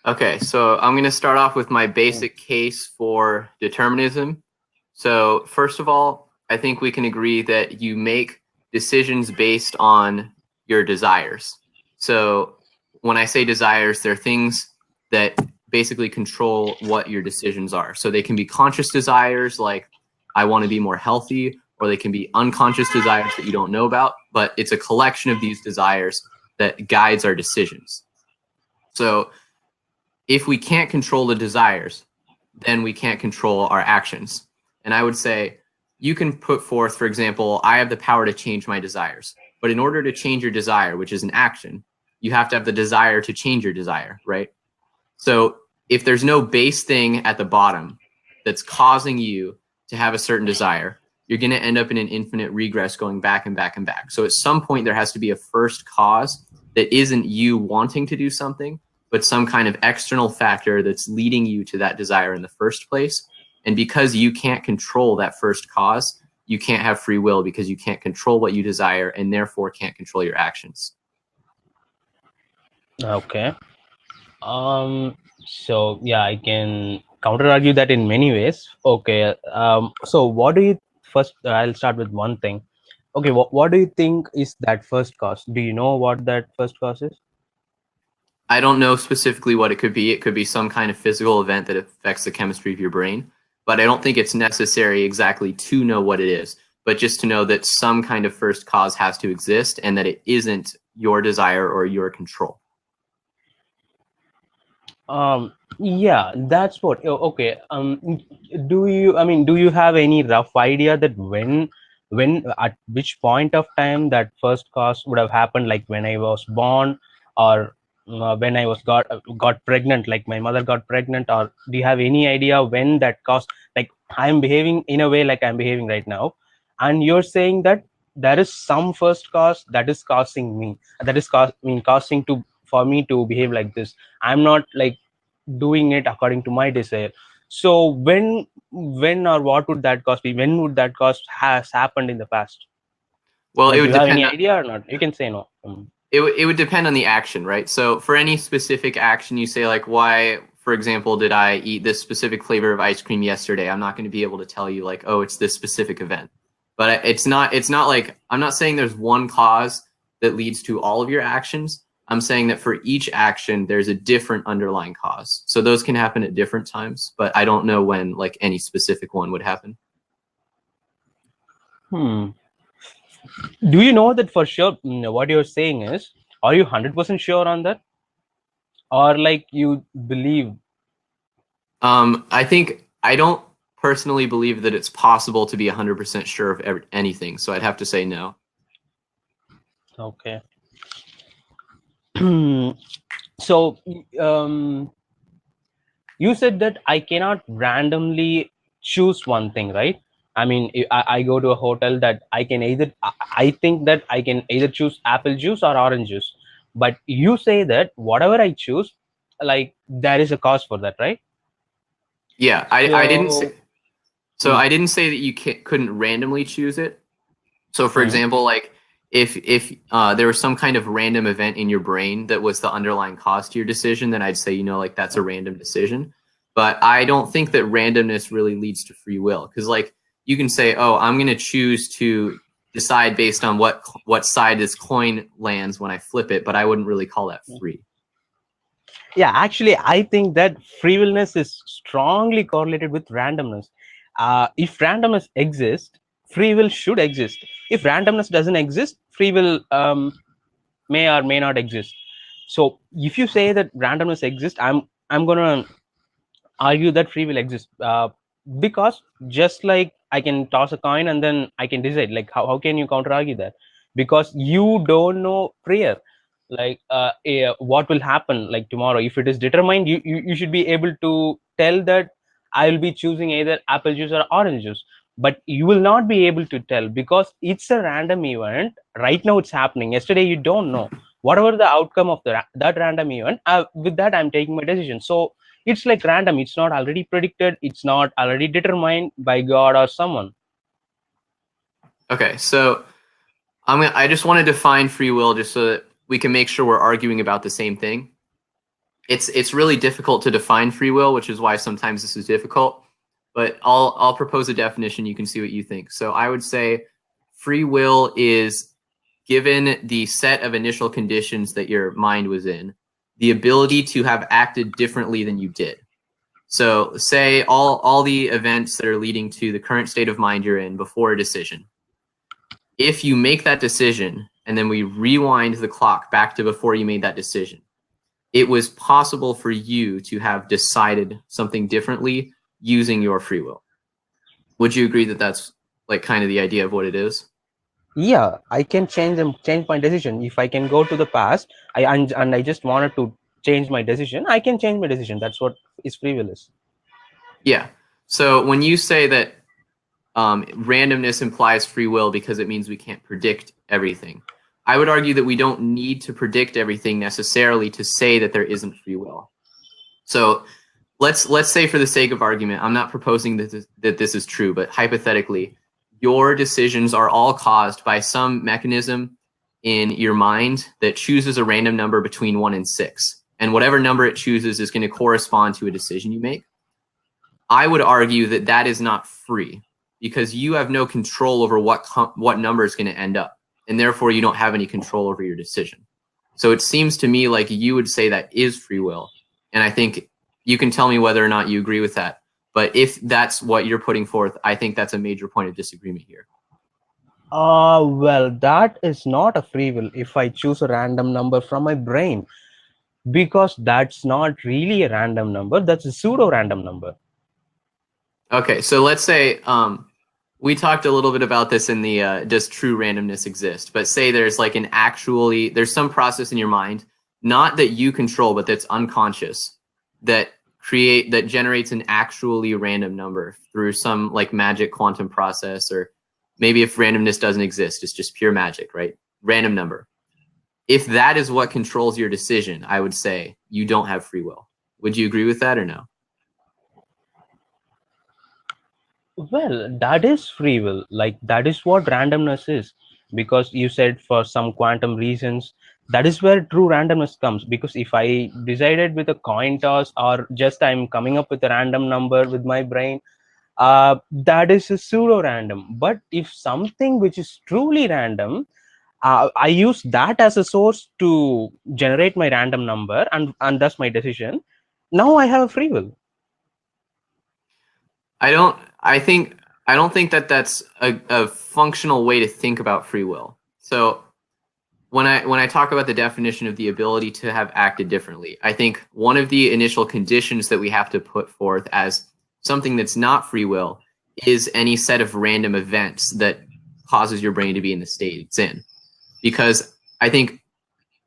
Okay, so I'm going to start off with my basic case for determinism. So first of all, I think we can agree that you make decisions based on your desires. So when I say desires, they're things that basically control what your decisions are. So they can be conscious desires like I want to be more healthy, or they can be unconscious desires that you don't know about, but it's a collection of these desires that guides our decisions. So if we can't control the desires, then we can't control our actions. And I would say you can put forth, for example, I have the power to change my desires. But in order to change your desire, which is an action, you have to have the desire to change your desire, right? So if there's no base thing at the bottom that's causing you to have a certain desire, you're going to end up in an infinite regress going back and back and back. So at some point, there has to be a first cause that isn't you wanting to do something, but some kind of external factor that's leading you to that desire in the first place. And because you can't control that first cause, you can't have free will because you can't control what you desire and therefore can't control your actions. Okay. So yeah, I can counter argue that in many ways. Okay. So what do you first? I'll start with one thing. Okay. What do you think is that first cause? Do you know what that first cause is? I don't know specifically what it could be. It could be some kind of physical event that affects the chemistry of your brain, but I don't think it's necessary exactly to know what it is, but just to know that some kind of first cause has to exist and that it isn't your desire or your control. Yeah, that's what. Okay. Do you have any rough idea that when, at which point of time that first cause would have happened? Like when I was born, or when I was got pregnant, like my mother got pregnant, or do you have any idea when that cause? Like I'm behaving in a way like I'm behaving right now, and you're saying that there is some first cause that is causing me, that is causing to for me to behave like this. I'm not like doing it according to my desire. So when or what would that cost be? When would that cost has happened in the past? Well, it Like, do would you have any depend on, idea or not? You can say no. it would depend on the action, right? So for any specific action, you say like, why, for example, did I eat this specific flavor of ice cream yesterday? I'm not going to be able to tell you like, oh, it's this specific event. But it's not like, I'm not saying there's one cause that leads to all of your actions. I'm saying that for each action, there's a different underlying cause. So those can happen at different times, but I don't know when like any specific one would happen. Do you know that for sure? What you're saying is, are you 100% sure on that, or like you believe? I think I don't personally believe that it's possible to be 100% sure of anything, so I'd have to say no. Okay. So you said that I cannot randomly choose one thing, right? I mean, I go to a hotel that I can either, I think that I can either choose apple juice or orange juice. But you say that whatever I choose, like there is a cause for that, right? Yeah, I didn't say So, so. mm, I didn't say that you couldn't randomly choose it. So, for mm, example, like if there was some kind of random event in your brain that was the underlying cause to your decision, then I'd say like that's a random decision. But I don't think that randomness really leads to free will because like you can say, oh, I'm going to choose to decide based on what side this coin lands when I flip it, but I wouldn't really call that free. yeah, actually, I think that free willness is strongly correlated with randomness. If randomness exists, free will should exist. If randomness doesn't exist, free will may or may not exist. So if you say that randomness exists, I'm gonna argue that free will exists, because just like I can toss a coin and then I can decide. Like how can you counter argue that? Because you don't know prior, like what will happen like tomorrow. If it is determined, you should be able to tell that I will be choosing either apple juice or orange juice. But you will not be able to tell because it's a random event. Right now it's happening. Yesterday you don't know. Whatever the outcome of that random event, with that I'm taking my decision. So it's like random. It's not already predicted. It's not already determined by God or someone. Okay, so I just want to define free will just so that we can make sure we're arguing about the same thing. it's really difficult to define free will, which is why sometimes this is difficult. But I'll propose a definition. You can see what you think. So I would say free will is, given the set of initial conditions that your mind was in, the ability to have acted differently than you did. So say all the events that are leading to the current state of mind you're in before a decision. If you make that decision and then we rewind the clock back to before you made that decision, it was possible for you to have decided something differently using your free will. Would you agree that that's like kind of the idea of what it is? Yeah, I can change my decision. If I can go to the past, and I just wanted to change my decision, I can change my decision. That's what is free will is. Yeah. So when you say that randomness implies free will because it means we can't predict everything, I would argue that we don't need to predict everything necessarily to say that there isn't free will. So let's say, for the sake of argument, I'm not proposing that this is true, but hypothetically, your decisions are all caused by some mechanism in your mind that chooses a random number between 1 and 6. And whatever number it chooses is going to correspond to a decision you make. I would argue that that is not free because you have no control over what number is going to end up. And therefore, you don't have any control over your decision. So it seems to me like you would say that is free will. And I think you can tell me whether or not you agree with that. But if that's what you're putting forth, I think that's a major point of disagreement here. Well, that is not a free will if I choose a random number from my brain, because that's not really a random number. That's a pseudo random number. Okay, so let's say we talked a little bit about this in the does true randomness exist? But say there's like there's some process in your mind, not that you control, but that's unconscious, that generates an actually random number through some like magic quantum process, or maybe if randomness doesn't exist, it's just pure magic, right? Random number. If that is what controls your decision, I would say you don't have free will. Would you agree with that or no? Well, that is free will. Like, that is what randomness is. Because you said for some quantum reasons, that is where true randomness comes. Because if I decided with a coin toss, or just I'm coming up with a random number with my brain, that is a pseudo random. But if something which is truly random, I use that as a source to generate my random number, and thus my decision. Now I have a free will. I don't think that that's a functional way to think about free will. So when I talk about the definition of the ability to have acted differently, I think one of the initial conditions that we have to put forth as something that's not free will is any set of random events that causes your brain to be in the state it's in. Because I think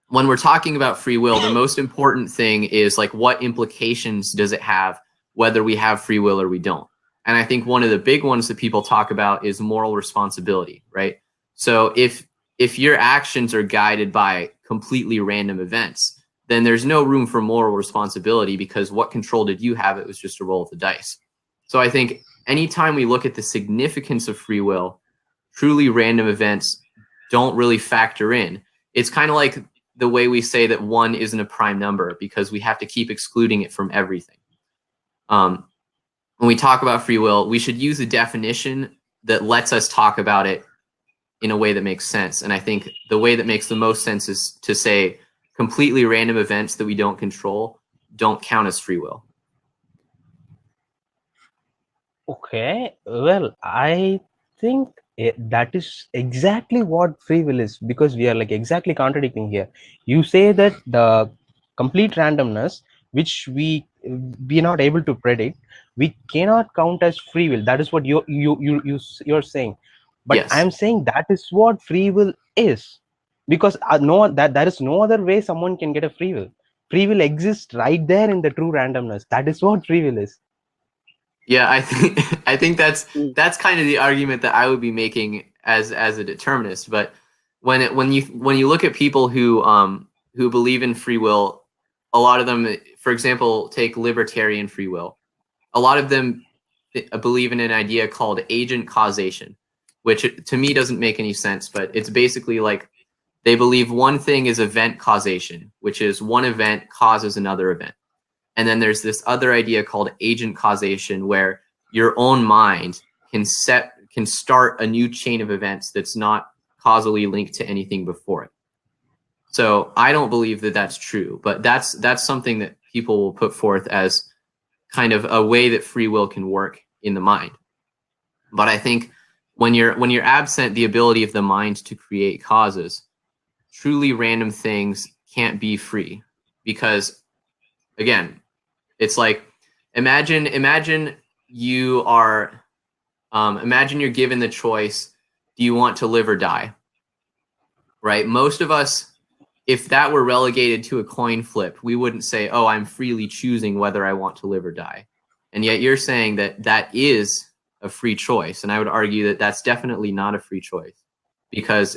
when we're talking about free will, the most important thing is like, what implications does it have whether we have free will or we don't? And I think one of the big ones that people talk about is moral responsibility, right? So if your actions are guided by completely random events, then there's no room for moral responsibility, because what control did you have? It was just a roll of the dice. So I think anytime we look at the significance of free will, truly random events don't really factor in. It's kind of like the way we say that 1 isn't a prime number, because we have to keep excluding it from everything. When we talk about free will, we should use a definition that lets us talk about it in a way that makes sense. And I think the way that makes the most sense is to say completely random events that we don't control don't count as free will. Okay, well, I think that is exactly what free will is, because we are like exactly contradicting here. You say that the complete randomness, which we are not able to predict, we cannot count as free will. That is what you're saying. But Yes. I'm saying that is what free will is, because no, that is no other way someone can get a free will. Free will exists right there in the true randomness. That is what free will is. Yeah, I think that's kind of the argument that I would be making as a determinist. But when you look at people who believe in free will, a lot of them, for example, take libertarian free will. A lot of them believe in an idea called agent causation, which to me doesn't make any sense. But it's basically like They believe one thing is event causation, which is one event causes another event. And then there's this other idea called agent causation, where your own mind can start a new chain of events that's not causally linked to anything before it. So I don't believe that that's true, but that's something that people will put forth as kind of a way that free will can work in the mind. But I think when you're absent the ability of the mind to create causes, truly random things can't be free, because again, it's like imagine you are imagine you're given the choice, do you want to live or die? Right? Most of us, if that were relegated to a coin flip, we wouldn't say, oh, I'm freely choosing whether I want to live or die. And yet you're saying that that is a free choice. And I would argue that that's definitely not a free choice, because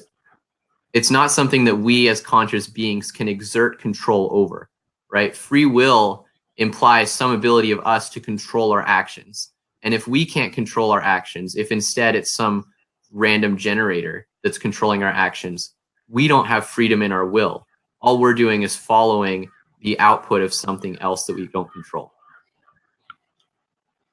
it's not something that we as conscious beings can exert control over, right? Free will implies some ability of us to control our actions. And if we can't control our actions, if instead it's some random generator that's controlling our actions, we don't have freedom in our will. All we're doing is following the output of something else that we don't control.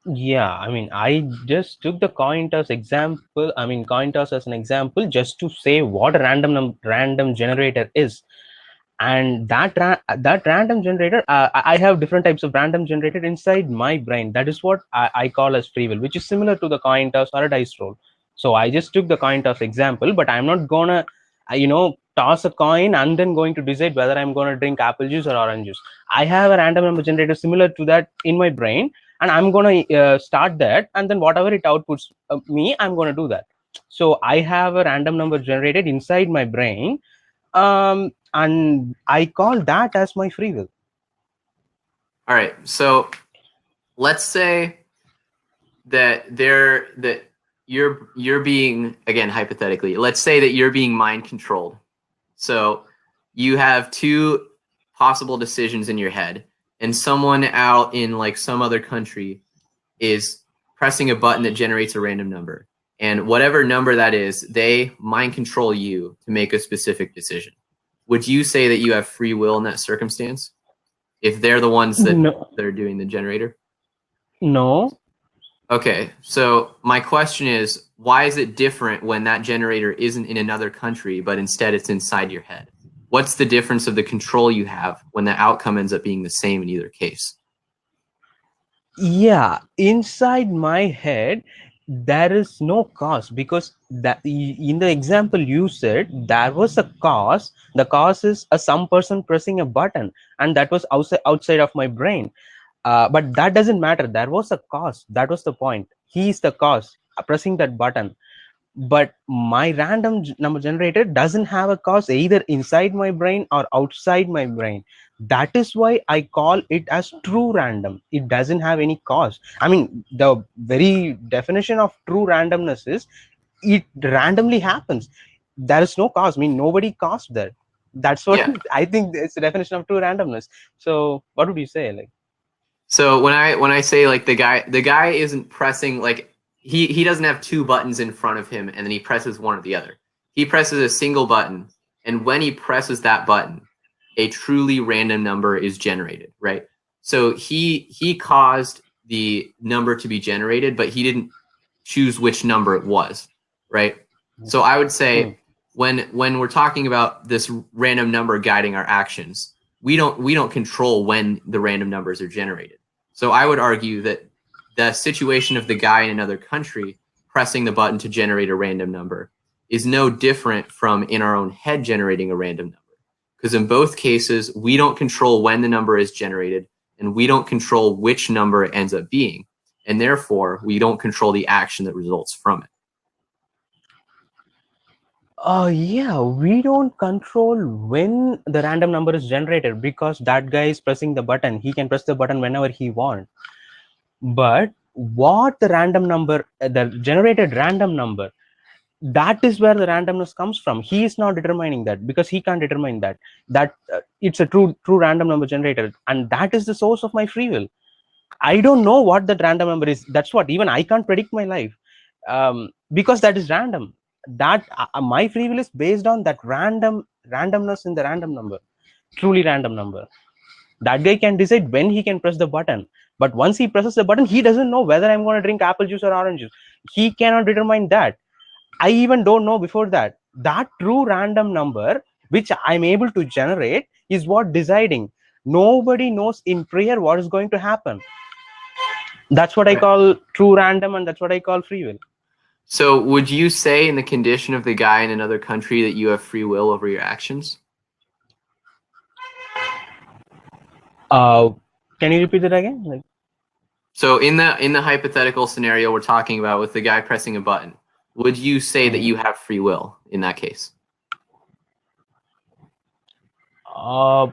Yeah, I mean, I just took the coin toss example. I mean, coin toss as an example, just to say what a random generator is. And that random generator, I have different types of random generator inside my brain. That is what I call as free will, which is similar to the coin toss or a dice roll. So I just took the coin toss example, but I'm not gonna toss a coin and then going to decide whether I'm going to drink apple juice or orange juice. I have a random number generator similar to that in my brain, and I'm going to start that, and then whatever it outputs me, I'm going to do that. So I have a random number generated inside my brain, and I call that as my free will. All right, so let's say that you're being, again, hypothetically, let's say that you're being mind controlled. So you have two possible decisions in your head, and someone out in like some other country is pressing a button that generates a random number. And whatever number that is, they mind control you to make a specific decision. Would you say that you have free will in that circumstance, if they're the ones that are doing the generator? No. Okay, so my question is, why is it different when that generator isn't in another country, but instead it's inside your head? What's the difference of the control you have when the outcome ends up being the same in either case? Yeah, inside my head, there is no cause, because that in the example you said, there was a cause. The cause is some person pressing a button, and that was outside of my brain. But that doesn't matter. There was a cause. That was the point. He is the cause pressing that button. But my random number generator doesn't have a cause either inside my brain or outside my brain. That is why I call it as true random. It doesn't have any cause. I mean, the very definition of true randomness is it randomly happens. There is no cause. I mean, nobody caused that. That's what I think it's the definition of true randomness. So what would you say? Like, so when I say like the guy isn't pressing, like he doesn't have two buttons in front of him and then he presses one or the other. He presses a single button, and when he presses that button, a truly random number is generated, right? So he caused the number to be generated, but he didn't choose which number it was, right? So I would say when we're talking about this random number guiding our actions, we don't control when the random numbers are generated. So I would argue that the situation of the guy in another country pressing the button to generate a random number is no different from in our own head generating a random number. Because in both cases, we don't control when the number is generated, and we don't control which number it ends up being. And therefore, we don't control the action that results from it. Yeah, we don't control when the random number is generated, because that guy is pressing the button. He can press the button whenever he wants. But what the random number, the generated random number, that is where the randomness comes from. He is not determining that, because he can't determine that it's a true random number generator, and that is the source of my free will. I don't know what that random number is. That's what even I can't predict my life, because that is random. That my free will is based on that random randomness in the random number, truly random number. That guy can decide when he can press the button, but once he presses the button, he doesn't know whether I'm going to drink apple juice or orange juice. He cannot determine that. I even don't know before that. That true random number which I'm able to generate is what deciding. Nobody knows in prayer what is going to happen. That's what I call true random, and that's what I call free will. So would you say in the condition of the guy in another country that you have free will over your actions? Can you repeat that again? Like, so in the hypothetical scenario we're talking about with the guy pressing a button, would you say that you have free will in that case? I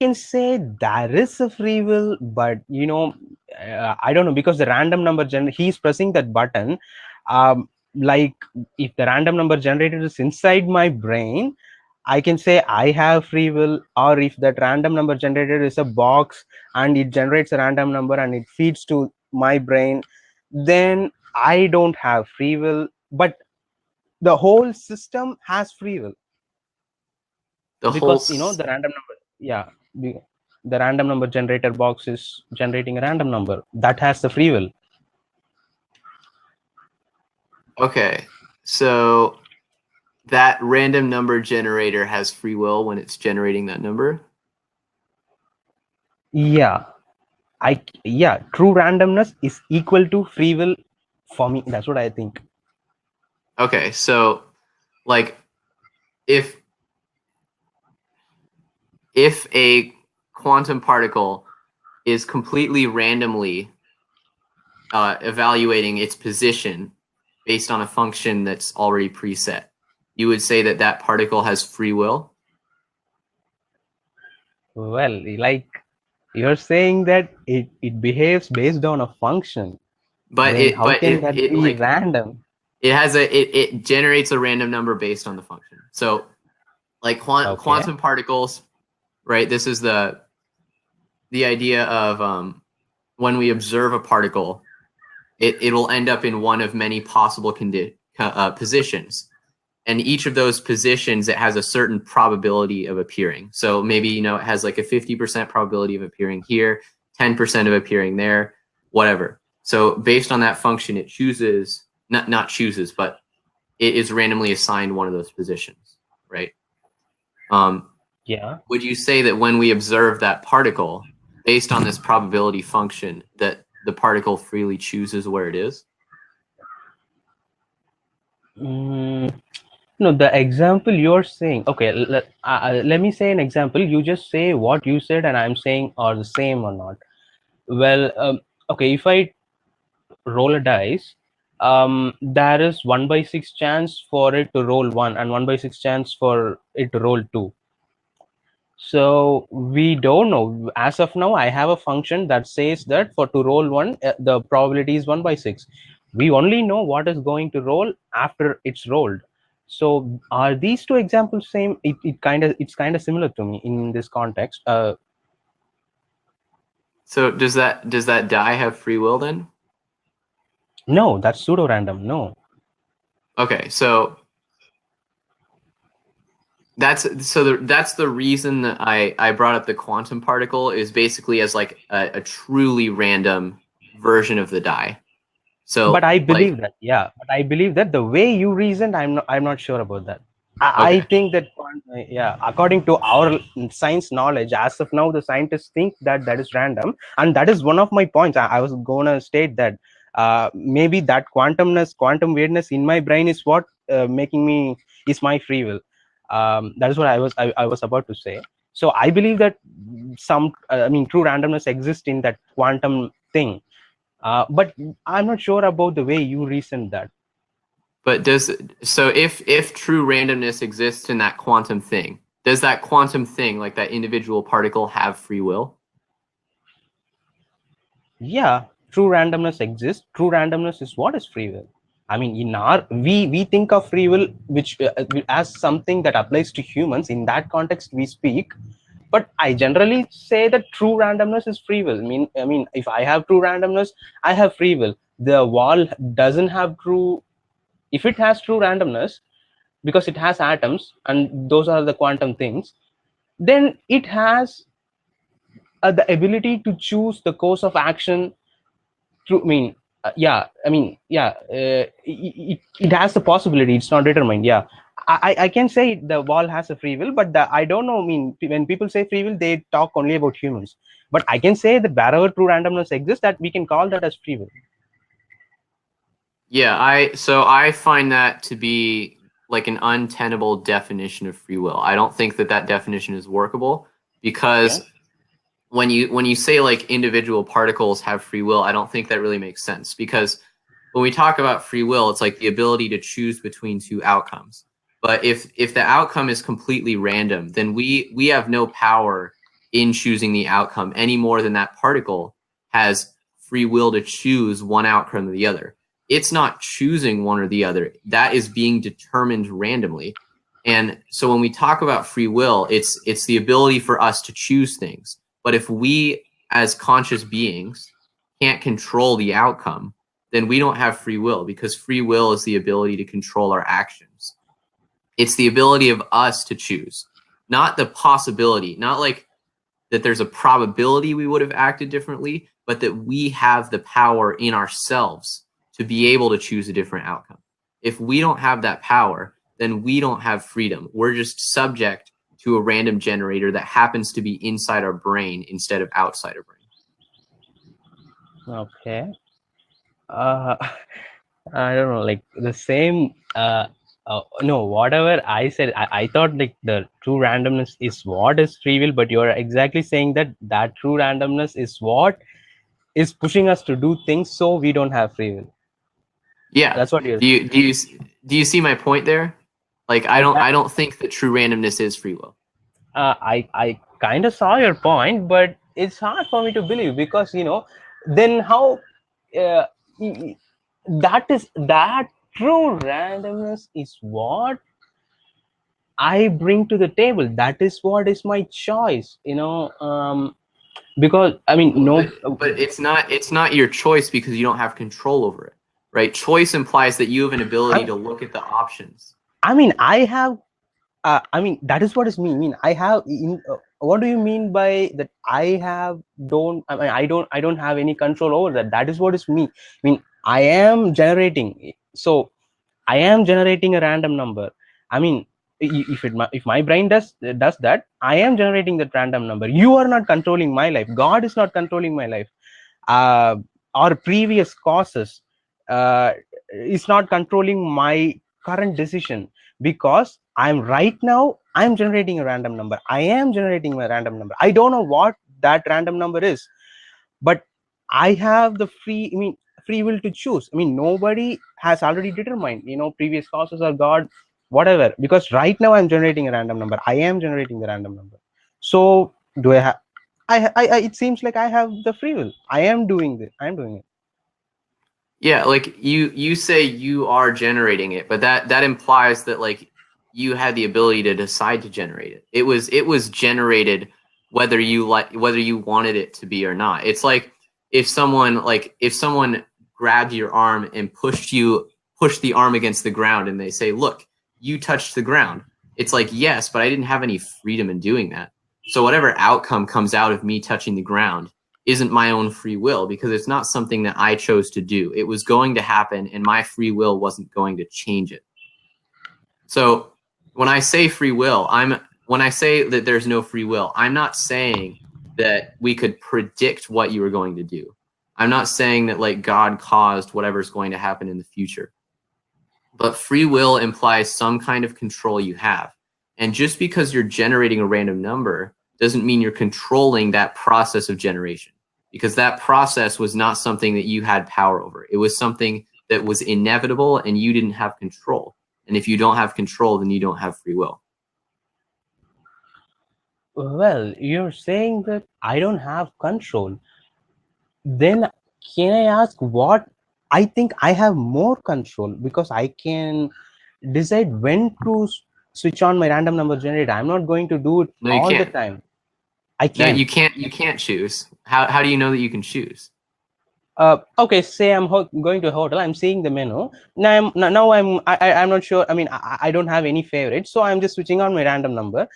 can say there is a free will, but I don't know, because the random number he's pressing that button. Like, if the random number generator is inside my brain, I can say I have free will. Or if that random number generator is a box and it generates a random number and it feeds to my brain, then I don't have free will. But the whole system has free will. Because the random number, the random number generator box is generating a random number that has the free will. Okay, so that random number generator has free will when it's generating that number? Yeah, true randomness is equal to free will for me. That's what I think. Okay, so like if a quantum particle is completely randomly evaluating its position based on a function that's already preset, you would say that that particle has free will? Well, like, you're saying that it behaves based on a function, but then how can that be like random? It generates a random number based on the function. So like quantum particles, right? This is the idea of when we observe a particle, it'll end up in one of many possible positions. And each of those positions, it has a certain probability of appearing. So maybe, it has like a 50% probability of appearing here, 10% of appearing there, whatever. So based on that function, it chooses, not chooses, but it is randomly assigned one of those positions, right? Yeah. Would you say that when we observe that particle, based on this probability function, that the particle freely chooses where it is? No, the example you're saying, okay, let me say an example. You just say what you said and I'm saying are the same or not. Well, okay, if I roll a dice, there is 1/6 chance for it to roll 1 and 1/6 chance for it to roll 2. So we don't know. As of now, I have a function that says that for to roll 1, the probability is 1/6. We only know what is going to roll after it's rolled. So are these two examples same? It's kind of similar to me in this context. So does that die have free will then? No, that's pseudo random. No. Okay, so that's the reason that I brought up the quantum particle, is basically as like a truly random version of the die. So, but I believe that, but I believe that the way you reasoned, I'm not sure about that. I think that, according to our science knowledge, as of now, the scientists think that is random, and that is one of my points. I was gonna state that maybe that quantum weirdness in my brain is what is my free will. That is what I was about to say. So I believe that true randomness exists in that quantum thing. But I'm not sure about the way you reasoned that. But if true randomness exists in that quantum thing, does that quantum thing, like that individual particle, have free will? Yeah, true randomness exists. True randomness is what is free will. I mean, in our we think of free will which as something that applies to humans. In that context, we speak. But I generally say that true randomness is free will. I mean, if I have true randomness, I have free will. The wall doesn't have true. If it has true randomness, because it has atoms and those are the quantum things, then it has the ability to choose the course of action through, it has the possibility, it's not determined. Yeah, I can say the ball has a free will, but I don't know, when people say free will, they talk only about humans, but I can say that wherever true randomness exists, that we can call that as free will. Yeah, I find that to be like an untenable definition of free will. I don't think that that definition is workable, because when you say like individual particles have free will, I don't think that really makes sense, because when we talk about free will, it's like the ability to choose between two outcomes. But if the outcome is completely random, then we have no power in choosing the outcome any more than that particle has free will to choose one outcome or the other. It's not choosing one or the other. That is being determined randomly. And so when we talk about free will, it's the ability for us to choose things. But if we as conscious beings can't control the outcome, then we don't have free will, because free will is the ability to control our actions. It's the ability of us to choose, not the possibility, not like that there's a probability we would have acted differently, but that we have the power in ourselves to be able to choose a different outcome. If we don't have that power, then we don't have freedom. We're just subject to a random generator that happens to be inside our brain instead of outside our brain. Okay. I don't know, like the same. No, whatever I said, I thought like the true randomness is what is free will, but you're exactly saying that that true randomness is what is pushing us to do things, so we don't have free will. Yeah. That's what you're. Do you see my point there? Like I don't think that true randomness is free will. I kind of saw your point, but it's hard for me to believe, because then how that true randomness is what I bring to the table. That is what is my choice. Because But it's not your choice, because you don't have control over it, right? Choice implies that you have an ability to look at the options. I have. That is what is me. I have. What do you mean by that? I have don't. I don't have any control over that. That is what is me. I am generating. So I am generating a random number. If my brain does that, I am generating that random number. You are not controlling my life. God is not controlling my life. Uh, or previous causes is not controlling my current decision, because I'm generating a random number. I am generating a random number. I don't know what that random number is, but I have the free will to choose. Nobody has already determined previous causes or God, whatever, because right now I'm generating a random number. I am generating the random number. So do I have it seems like I have the free will. I am doing it. Yeah, like you say you are generating it, but that implies that like you had the ability to decide to generate it. It was generated whether you wanted it to be or not. It's like if someone grabbed your arm and pushed the arm against the ground, and they say, "Look, you touched the ground." It's like, yes, but I didn't have any freedom in doing that. So whatever outcome comes out of me touching the ground isn't my own free will, because it's not something that I chose to do. It was going to happen, and my free will wasn't going to change it. So when I say free will, when I say that there's no free will, I'm not saying that we could predict what you were going to do. I'm not saying that like God caused whatever's going to happen in the future. But free will implies some kind of control you have. And just because you're generating a random number doesn't mean you're controlling that process of generation, because that process was not something that you had power over. It was something that was inevitable, and you didn't have control. And if you don't have control, then you don't have free will. Well, you're saying that I don't have control. Then can I ask what? I think I have more control, because I can decide when to switch on my random number generator. I'm not going to do it all the time. I No, can. you can't choose. How do you know that you can choose? Okay, say I'm going to a hotel, I'm seeing the menu. Now I'm not sure. I mean, I don't have any favorites, so I'm just switching on my random number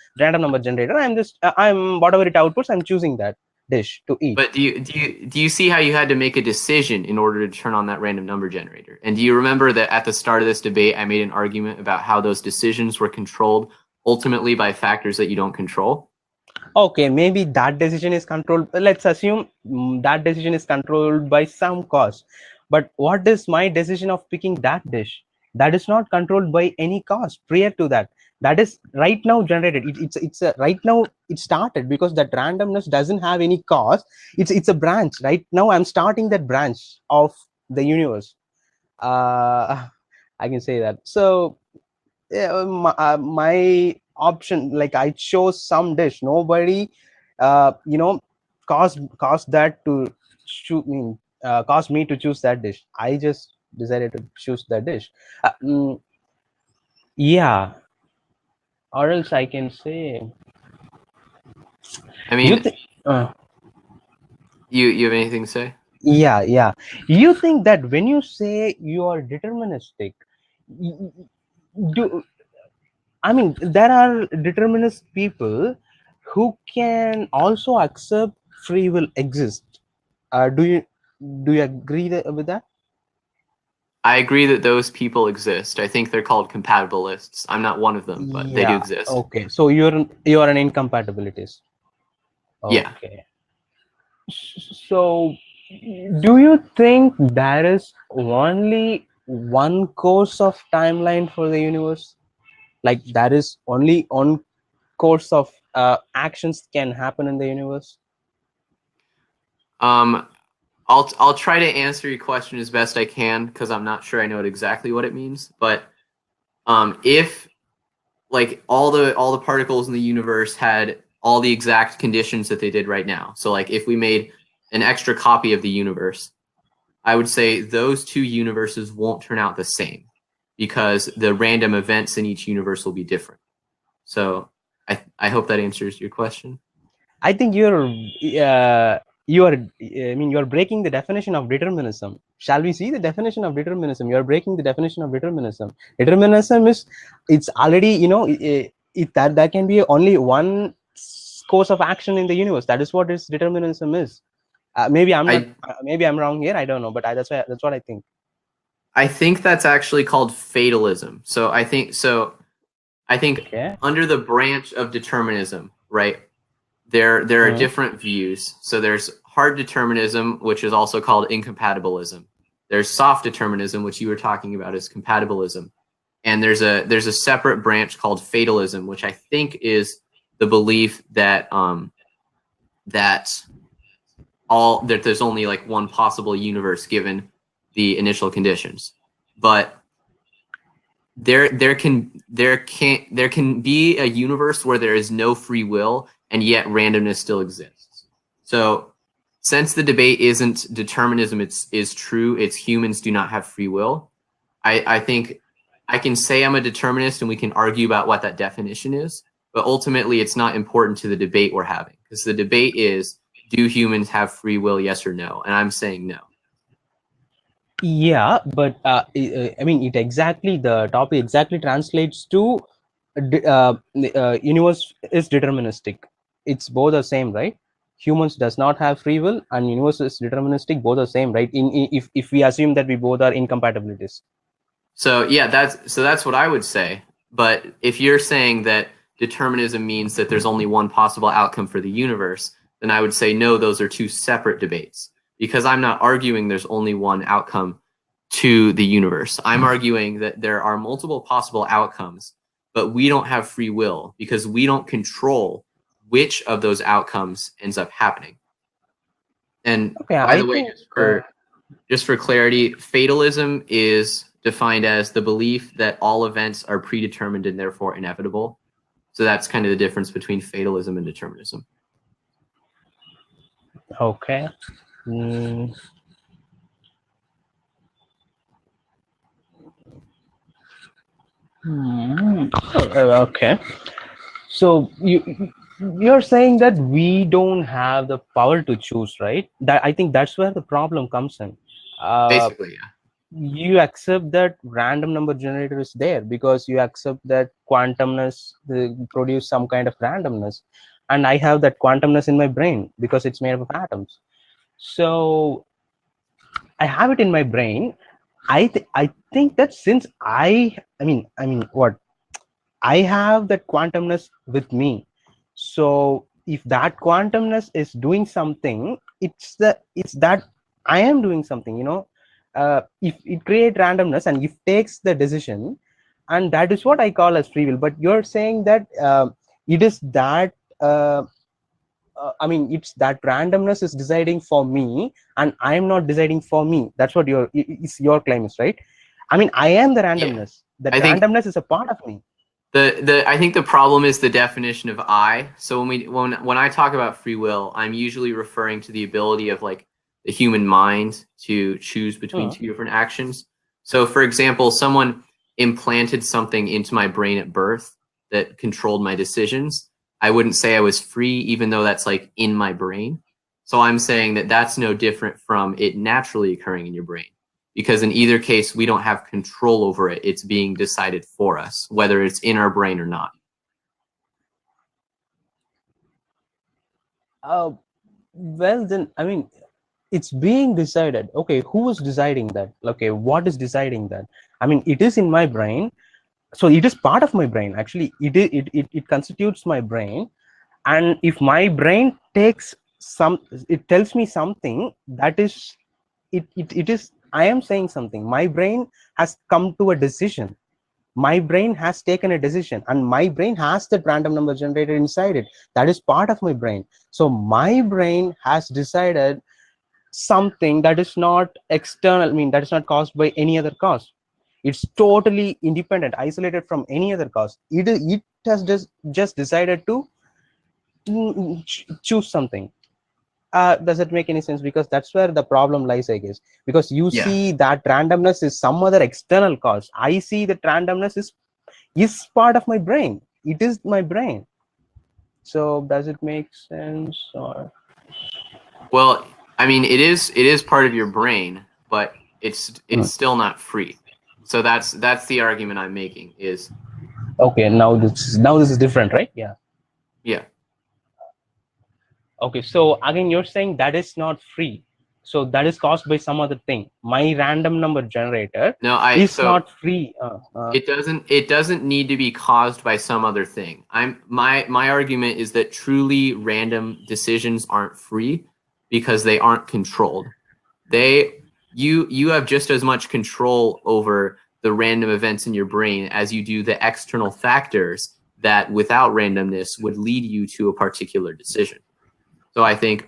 generator. I'm whatever it outputs, I'm choosing that dish to eat. But do you see how you had to make a decision in order to turn on that random number generator? And do you remember that at the start of this debate, I made an argument about how those decisions were controlled ultimately by factors that you don't control? Okay, maybe that decision is controlled. Let's assume that decision is controlled by some cause. But what is my decision of picking that dish? That is not controlled by any cause prior to that. That is right now generated. Right now it started because that randomness doesn't have any cause. It's a branch. Right now I'm starting that branch of the universe. I can say that. So yeah, my option, like I chose some dish. Nobody caused that to shoot me, caused me to choose that dish. I just decided to choose that dish. Yeah, or else I can say, I you mean, think you have anything to say? yeah, you think that when you say you are deterministic, do I mean, there are determinist people who can also accept free will exist. Do you agree with that? I agree that those people exist. I think they're called compatibilists. I'm not one of them, but they do Yeah. exist. Okay. So you're an incompatibilitist. Yeah. Okay. So do you think there is only one course of timeline for the universe? Like there is only one course of actions can happen in the universe? Um, I'll try to answer your question as best I can because I'm not sure I know exactly what it means. But if like all the particles in the universe had all the exact conditions that they did right now, so like if we made an extra copy of the universe, I would say those two universes won't turn out the same because the random events in each universe will be different. So I hope that answers your question. I think you're breaking the definition of determinism. Shall we see the definition of determinism? You're breaking the definition of determinism. Determinism is, it's already, that there can be only one course of action in the universe. That is what is determinism is. Maybe I'm not. I Maybe I'm wrong here. I don't know, but that's what I think. I think that's actually called fatalism. So I think Okay. under the branch of determinism, right? There are Mhm. different views. So there's hard determinism, which is also called incompatibilism. There's soft determinism, which you were talking about as compatibilism. And there's a separate branch called fatalism, which I think is the belief that that there's only like one possible universe given the initial conditions. But there can be a universe where there is no free will and yet randomness still exists. So since the debate isn't determinism is true, it's humans do not have free will, I think I can say I'm a determinist and we can argue about what that definition is, but ultimately it's not important to the debate we're having because the debate is, do humans have free will, yes or no? And I'm saying no. Yeah, but I mean, the topic exactly translates to universe is deterministic. It's both the same, right? Humans does not have free will, and universe is deterministic. Both the same, right? If we assume that we both are incompatibilities. So yeah, that's what I would say. But if you're saying that determinism means that there's only one possible outcome for the universe, then I would say no, those are two separate debates. Because I'm not arguing there's only one outcome to the universe. I'm arguing that there are multiple possible outcomes, but we don't have free will because we don't control which of those outcomes ends up happening. And Okay, by I the way, think. just for clarity, fatalism is defined as the belief that all events are predetermined and therefore inevitable. So that's kind of the difference between fatalism and determinism. Okay. Mm. Okay. So You're saying that we don't have the power to choose, right? That I think that's where the problem comes in. Basically, yeah. You accept that random number generator is there because you accept that quantumness produce some kind of randomness, and I have that quantumness in my brain because it's made up of atoms. So I have it in my brain. I think that since I mean what I have that quantumness with me. So if that quantumness is doing something, it's that I am doing something, if it create randomness and if takes the decision, and that is what I call as free will. But you're saying that it is that it's that randomness is deciding for me and I am not deciding for me. That's what your claim is, right? I mean, I am the Yeah. randomness. That I think randomness is a part of me. I think the problem is the definition of I. So when I talk about free will, I'm usually referring to the ability of like the human mind to choose between two different actions. So for example, someone implanted something into my brain at birth that controlled my decisions. I wouldn't say I was free, even though that's like in my brain. So I'm saying that that's no different from it naturally occurring in your brain, because in either case, we don't have control over it. It's being decided for us, whether it's in our brain or not. Well, then, I mean, it's being decided. Okay, who is deciding that? Okay, what is deciding that? I mean, it is in my brain. So it is part of my brain. Actually, it constitutes my brain. And if my brain takes it tells me something that is, it is, I am saying something. My brain has come to a decision. My brain has taken a decision and my brain has that random number generator inside it. That is part of my brain. So my brain has decided something that is not external, that is not caused by any other cause. It's totally independent, isolated from any other cause. It has just decided to choose something. Does it make any sense? Because that's where the problem lies, I guess. Because you Yeah. see that randomness is some other external cause. I see that randomness is part of my brain. It is my brain. So does it make sense? Or Well, I mean, it is part of your brain, but it's still not free. So that's the argument I'm making is, okay, now this is different, right? yeah. Okay, so again, you're saying that is not free. So that is caused by some other thing. My random number generator No, is not free. it doesn't need to be caused by some other thing. My argument is that truly random decisions aren't free because they aren't controlled. You have just as much control over the random events in your brain as you do the external factors that without randomness would lead you to a particular decision. So I think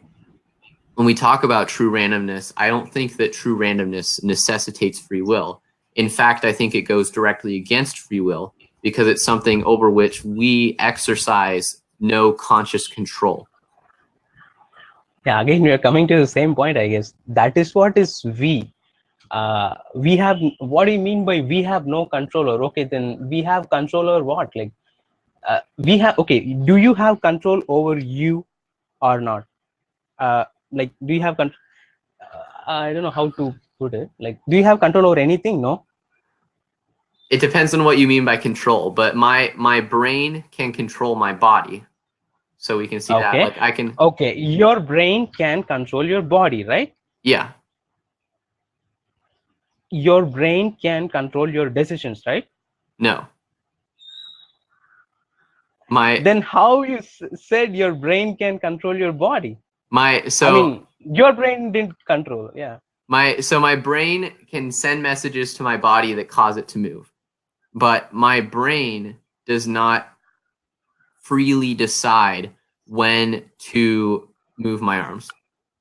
when we talk about true randomness, I don't think that true randomness necessitates free will. In fact, I think it goes directly against free will because it's something over which we exercise no conscious control. Yeah, again, we are coming to the same point, I guess. That is what is we. We have, what do you mean by we have no control? Or okay, then we have control over what? Like, we have, okay, do you have control over you or not? Like, do you have control? I don't know how to put it. Like, do you have control over anything? No. It depends on what you mean by control, but my brain can control my body. So we can see that. Okay. Like I can, Okay, your brain can control your body, right? yeah, Your brain can control your decisions, right? no. My Then how you said your brain can control your body? my I so mean, your brain didn't control. Yeah. my brain can send messages to my body that cause it to move. But my brain does not freely decide when to move my arms.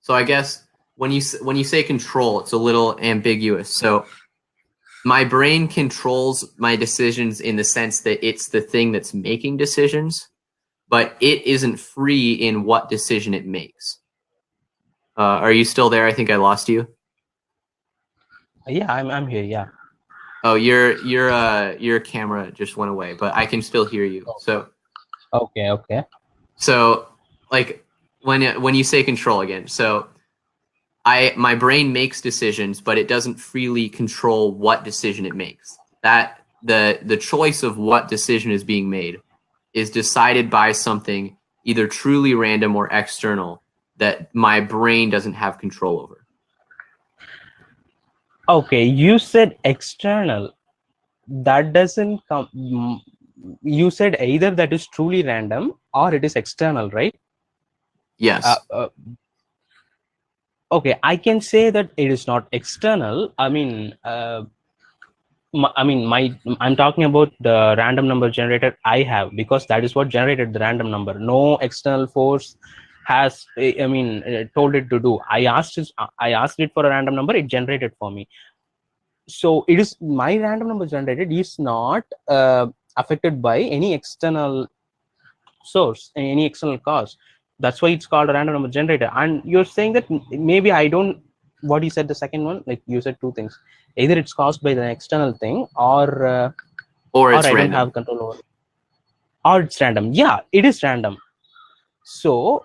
So I guess when you say control, it's a little ambiguous. So my brain controls my decisions in the sense that it's the thing that's making decisions, but it isn't free in what decision it makes. Are you still there? I think I lost you. Yeah, I'm here. Yeah. Oh, your camera just went away, but I can still hear you. So Okay. So, like, when you say control again, so my brain makes decisions, but it doesn't freely control what decision it makes. That the choice of what decision is being made is decided by something either truly random or external that my brain doesn't have control over. Okay, you said external. That doesn't come. You said either that is truly random or it is external, right? Yes. Okay, I can say that it is not external. I mean, I'm talking about the random number generator I have, because that is what generated the random number. No external force has, told it to do. I asked it for a random number, it generated for me. So it is my random number generated is not affected by any external source, any external cause. That's why it's called a random number generator. And you're saying that maybe I don't, what you said the second one, like you said two things, either it's caused by the external thing or Or it's I random. don't have control over it, or it's random. Yeah, it is random. So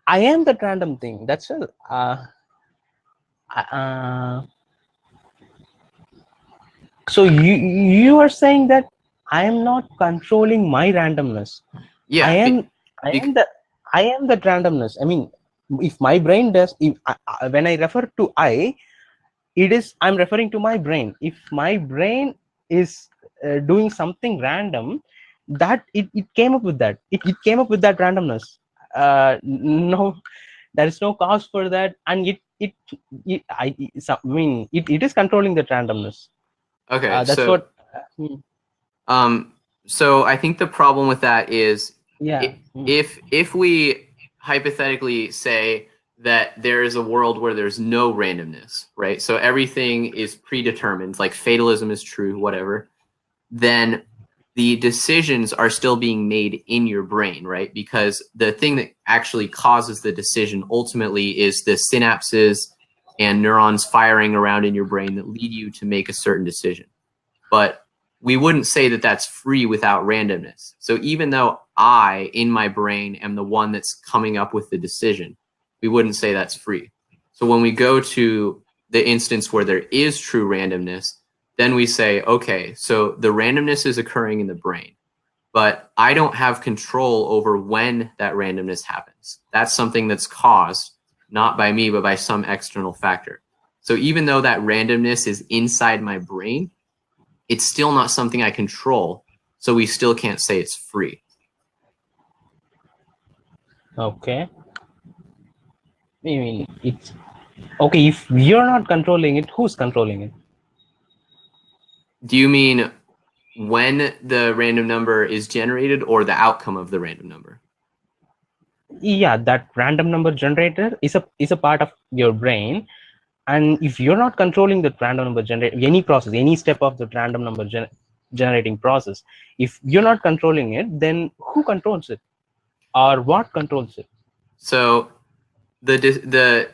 I am that random thing. That's it. So you are saying that I am not controlling my randomness. Yeah. I am that randomness. I mean, if my brain does, when I refer to I'm referring to my brain. If my brain is doing something random, that it came up with that. It came up with that randomness. No, there is no cause for that, and it is controlling that randomness. Okay. That's what. So I think the problem with that is, Yeah. if we hypothetically say that there is a world where there's no randomness, right? So everything is predetermined, like fatalism is true, whatever, then the decisions are still being made in your brain, right? Because the thing that actually causes the decision ultimately is the synapses and neurons firing around in your brain that lead you to make a certain decision. But we wouldn't say that that's free without randomness. So even though I, in my brain, am the one that's coming up with the decision, we wouldn't say that's free. So when we go to the instance where there is true randomness, then we say, okay, so the randomness is occurring in the brain, but I don't have control over when that randomness happens. That's something that's caused not by me, but by some external factor. So even though that randomness is inside my brain, it's still not something I control, so we still can't say it's free. Okay. I mean, it's okay. If you're not controlling it, who's controlling it? Do you mean when the random number is generated or the outcome of the random number? Yeah, that random number generator is a part of your brain, and if you're not controlling the random number generator, any process, any step of the random number generating process, if you're not controlling it, then who controls it, or what controls it? So the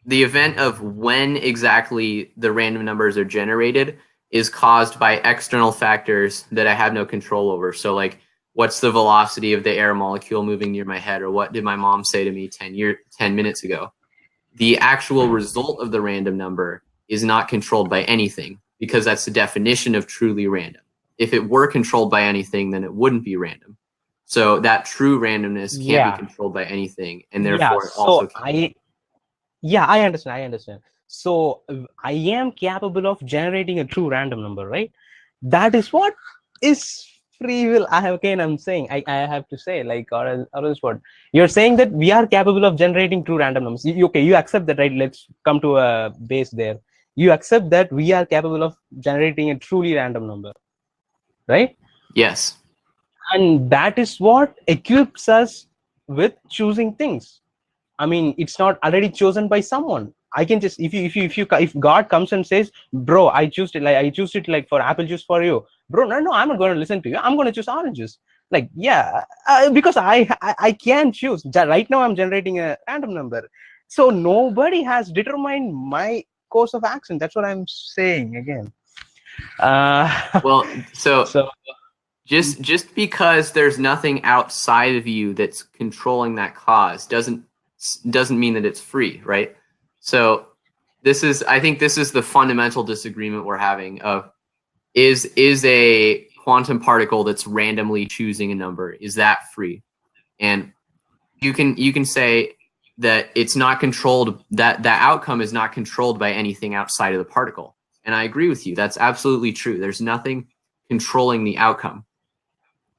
event of when exactly the random numbers are generated is caused by external factors that I have no control over. So like, what's the velocity of the air molecule moving near my head, or what did my mom say to me 10 minutes ago? The actual result of the random number is not controlled by anything, because that's the definition of truly random. If it were controlled by anything, then it wouldn't be random. So that true randomness can't be controlled by anything, and therefore it also can't. I understand. So I am capable of generating a true random number, right? That is what is free will. I'm saying I have to say, like, or else what? You're saying that we are capable of generating true random numbers. You accept that, right? Let's come to a base there. You accept that we are capable of generating a truly random number, right? Yes. And that is what equips us with choosing things. I mean, it's not already chosen by someone. I can just, if God comes and says, bro, I choose it like for apple juice for you, bro. No, I'm not going to listen to you. I'm going to choose orange juice. Like, yeah, because I can choose. Right now, I'm generating a random number, so nobody has determined my course of action. That's what I'm saying again. Well, so just because there's nothing outside of you that's controlling that cause doesn't mean that it's free, right? So I think this is the fundamental disagreement we're having of is a quantum particle that's randomly choosing a number, is that free? And you can say that it's not controlled, that outcome is not controlled by anything outside of the particle. And I agree with you. That's absolutely true. There's nothing controlling the outcome.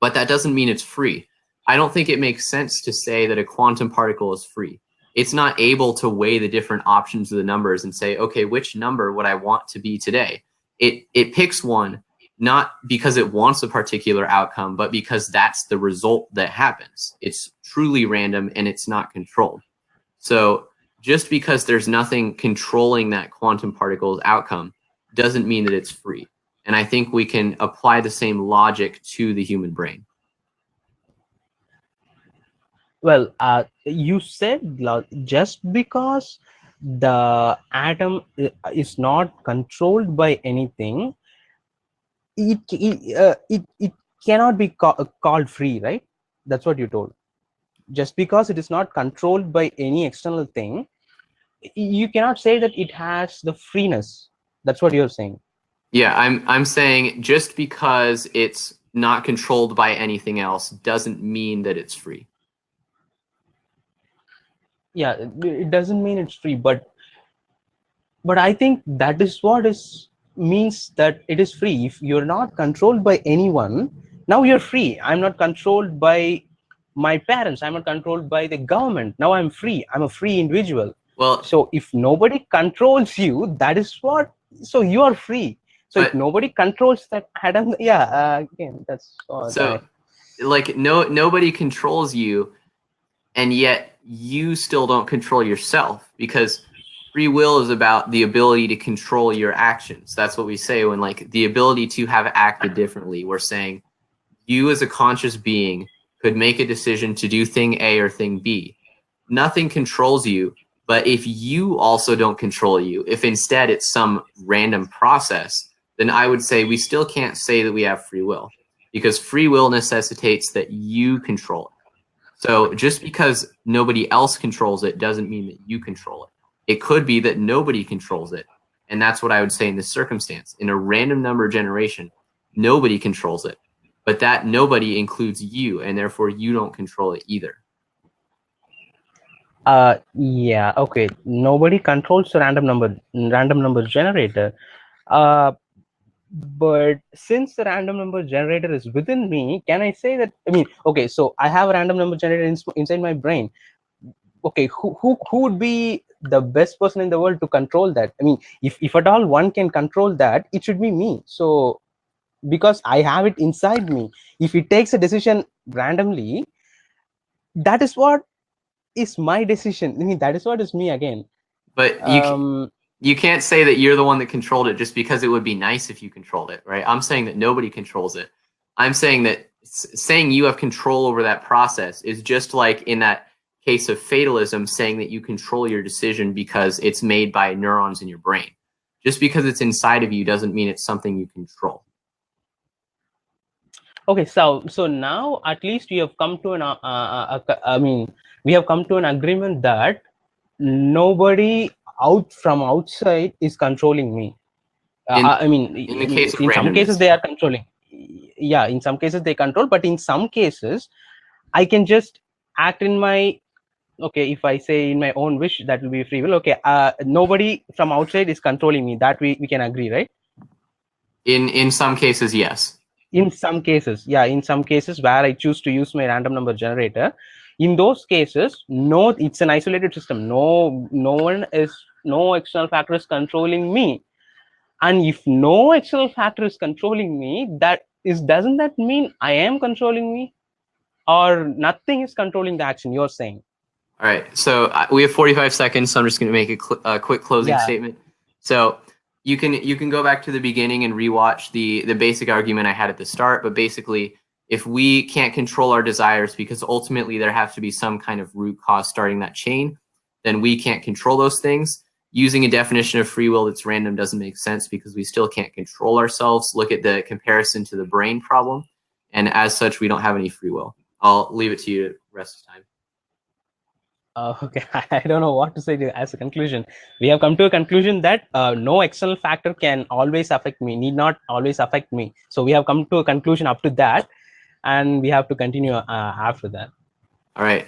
But that doesn't mean it's free. I don't think it makes sense to say that a quantum particle is free. It's not able to weigh the different options of the numbers and say, okay, which number would I want to be today? It picks one, not because it wants a particular outcome, but because that's the result that happens. It's truly random and it's not controlled. So just because there's nothing controlling that quantum particle's outcome doesn't mean that it's free. And I think we can apply the same logic to the human brain. Well, you said just because the atom is not controlled by anything, it cannot be called free, right? That's what you told. Just because it is not controlled by any external thing, you cannot say that it has the freeness. That's what you're saying. Yeah, I'm saying just because it's not controlled by anything else doesn't mean that it's free. Yeah, it doesn't mean it's free, but I think that is what means that it is free. If you're not controlled by anyone, now you're free. I'm not controlled by my parents. I'm not controlled by the government. Now I'm free. I'm a free individual. Well, so if nobody controls you, that is what. So you are free. So if nobody controls that atom, again, that's all. So, like, nobody controls you, and yet you still don't control yourself, because free will is about the ability to control your actions. That's what we say when, like, the ability to have acted differently. We're saying you as a conscious being could make a decision to do thing A or thing B. Nothing controls you, but if you also don't control you, if instead it's some random process, then I would say we still can't say that we have free will, because free will necessitates that you control it. So just because nobody else controls it doesn't mean that you control it. It could be that nobody controls it. And that's what I would say in this circumstance. In a random number generation, nobody controls it. But that nobody includes you, and therefore you don't control it either. Yeah, okay. Nobody controls the random number generator. But since the random number generator is within me, can I say that, I mean, okay, so I have a random number generator inside my brain. Okay, who would be the best person in the world to control that? I mean, if at all one can control that, it should be me. So because I have it inside me, if it takes a decision randomly, that is what is my decision. I mean, that is what is me again. But you can't say that you're the one that controlled it just because it would be nice if you controlled it, right? I'm saying that nobody controls it. I'm saying that saying you have control over that process is just like in that case of fatalism, saying that you control your decision because it's made by neurons in your brain. Just because it's inside of you doesn't mean it's something you control. Okay, so now at least we have come to we have come to an agreement that nobody from outside is controlling me. I mean, in the case of in some cases they are controlling. Yeah, in some cases they control, but in some cases I can just act in my, okay, if I say in my own wish, that will be free will. Okay, nobody from outside is controlling me. That we can agree, right? In some cases, yes. In some cases, yeah, in some cases where I choose to use my random number generator, in those cases, no, it's an isolated system. No external factor is controlling me. And if no external factor is controlling me, doesn't that mean I am controlling me, or nothing is controlling the action you're saying? All right, so we have 45 seconds, so I'm just going to make a quick closing statement. So you can go back to the beginning and rewatch the basic argument I had at the start, but basically, if we can't control our desires because ultimately there has to be some kind of root cause starting that chain, then we can't control those things. Using a definition of free will that's random doesn't make sense because we still can't control ourselves. Look at the comparison to the brain problem. and as such, we don't have any free will. I'll leave it to you the rest of the time. Okay, I don't know what to say as a conclusion. We have come to a conclusion that no external factor can always affect me, need not always affect me. So we have come to a conclusion up to that, and we have to continue after that. All right.